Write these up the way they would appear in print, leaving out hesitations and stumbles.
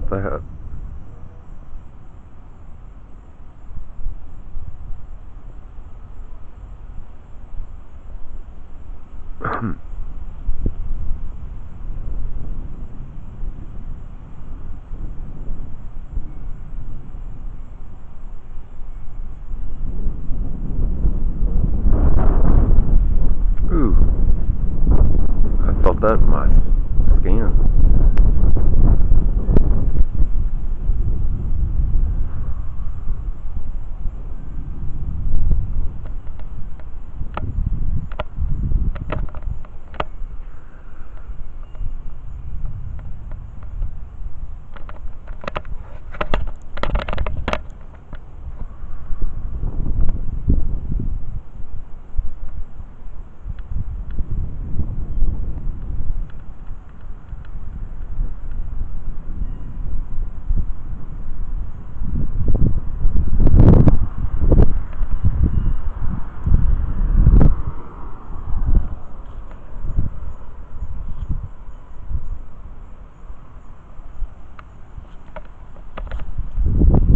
got that. Ooh, I felt that in my skin.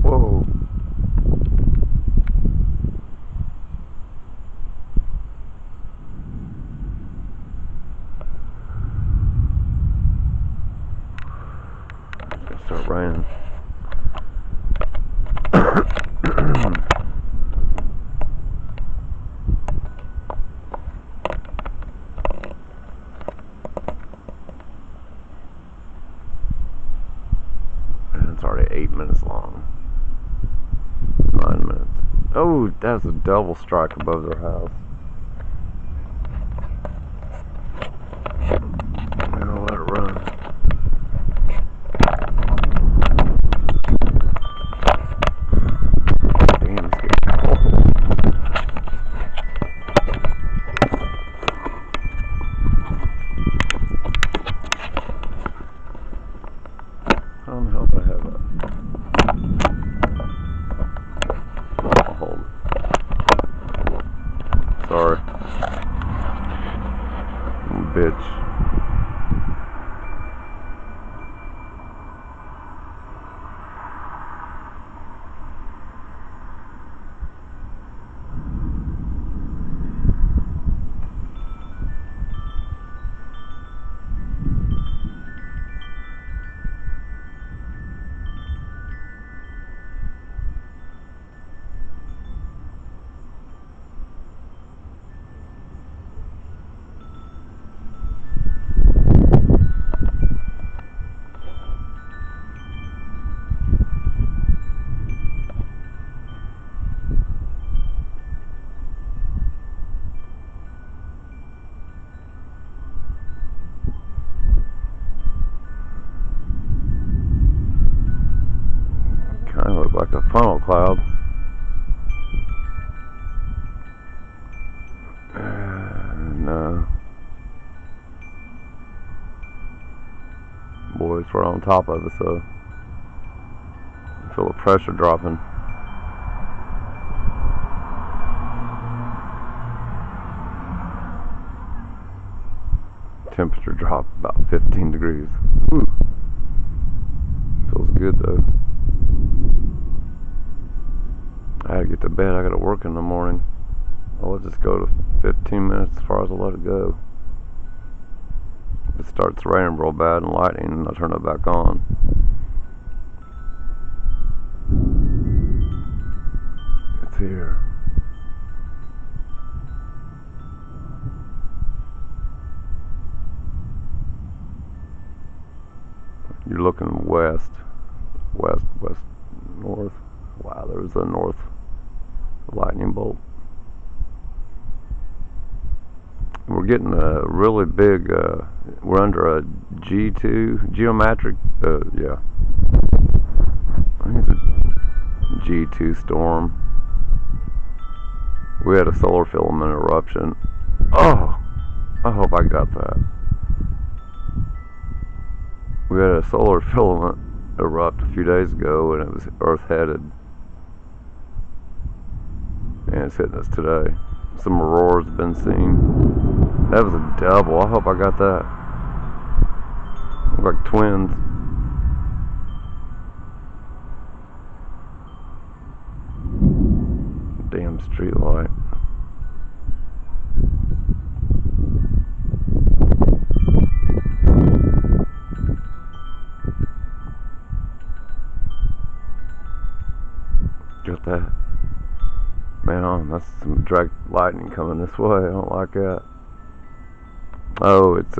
Whoa. It's gonna start raining. And it's already 8 minutes long. 9 minutes. Oh, that's a double strike above their house. I'm gonna let it run. Damn, it's getting cold. How in the hell do I have that? I'll hold it. Sorry. Bitch. Kind of look like a funnel cloud. No. Boys, we're on top of it, so I feel the pressure dropping. Temperature dropped about 15 degrees. Woo. Feels good though. I gotta get to bed. I gotta work in the morning. I'll just go to 15 minutes as far as I let it go. If it starts raining real bad and lightning, I'll turn it back on. It's here. You're looking west, north. Wow, there's a north lightning bolt. We're getting a really big, we're under a G2, geometric, yeah. I think it's a G2 storm. We had a solar filament eruption. Oh, I hope I got that. We had a solar filament erupt a few days ago and it was Earth-headed. And it's hitting us today. Some auroras have been seen. That was a double. I hope I got that. Look like twins. Damn street light. Got that. Man, that's some direct lightning coming this way. I don't like that. Oh, it's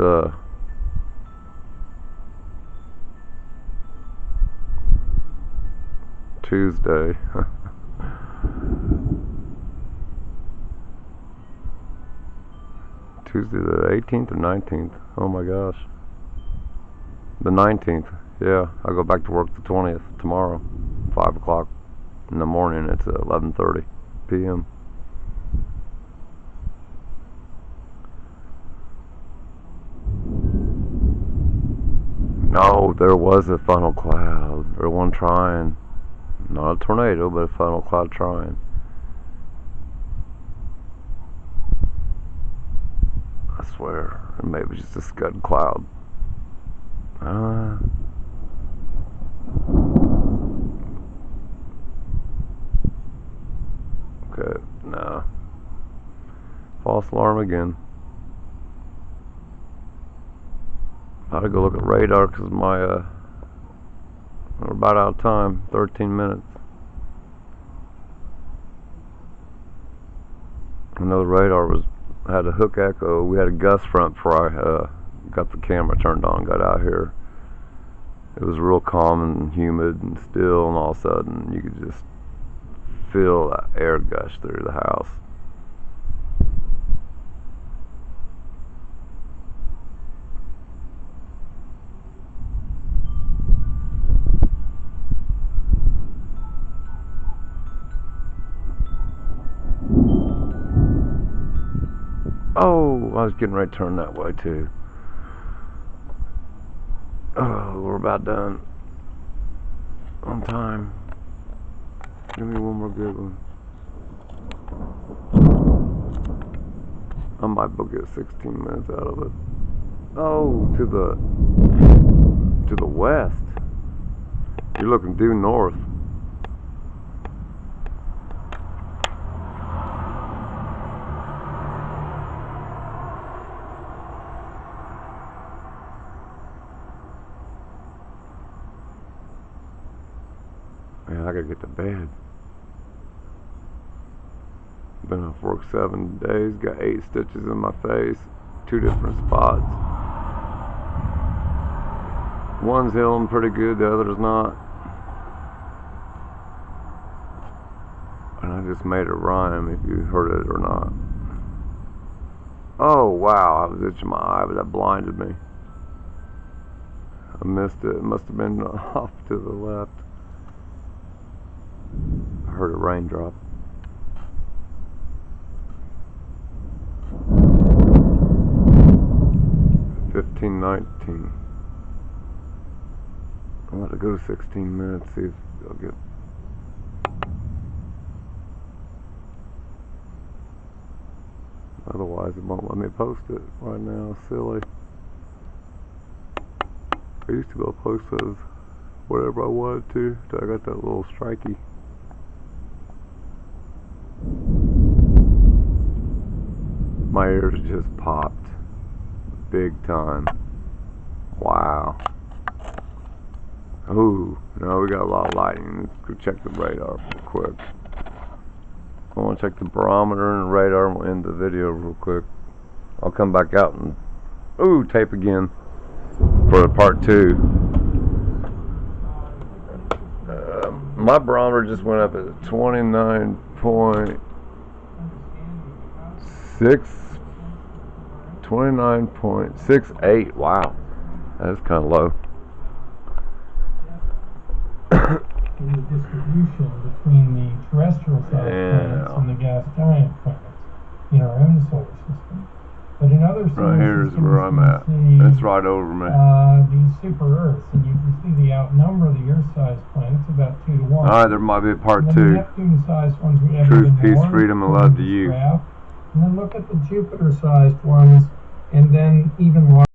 Tuesday. Tuesday the 18th or 19th. Oh my gosh. The 19th. Yeah, I go back to work the 20th tomorrow. 5 o'clock in the morning. It's 11:30 p.m. No, there was a funnel cloud. Or one trying. Not a tornado, but a funnel cloud trying. I swear. Maybe just a scud cloud. Okay, nah. False alarm again. I gotta go look at radar because we're about out of time. 13 minutes. I know the radar had a hook echo. We had a gust front before I got the camera turned on and got out here. It was real calm and humid and still, and all of a sudden you could just feel that air gush through the house. Oh, I was getting ready to turn that way too. Oh, we're about done. On time. Give me one more good one. I might get 16 minutes out of it. Oh, to the west. You're looking due north. Man, I gotta get to bed. Been off work 7 days, got 8 stitches in my face, 2 different spots. One's healing pretty good, the other's not. And I just made a rhyme, if you heard it or not. Oh wow, I was itching my eye, but that blinded me. I missed it. It must have been off to the left. I heard a raindrop. $15.19. I'm about to go 16 minutes, see if I'll get. Otherwise, it won't let me post it right now. Silly. I used to be able to post those whatever I wanted to, till I got that little strikey. My ears just popped. Big time. Wow. Ooh, no, we got a lot of lightning. Let's go check the radar real quick. I want to check the barometer and the radar, and we'll end the video real quick. I'll come back out and tape again for part 2. My barometer just went up at 29.68. Wow, that's kind of low. The distribution between the terrestrial size planets and the gas giant planets in our own solar system. But in other solar right here's systems, where I'm at. It's right over me. These super Earths, and you can see the outnumber the Earth-sized planets about 2 to 1. Alright, there might be a part 2. The Neptune-sized ones we have Truth, even peace, more, freedom, and love to you. And then look at the Jupiter-sized ones, and then even larger.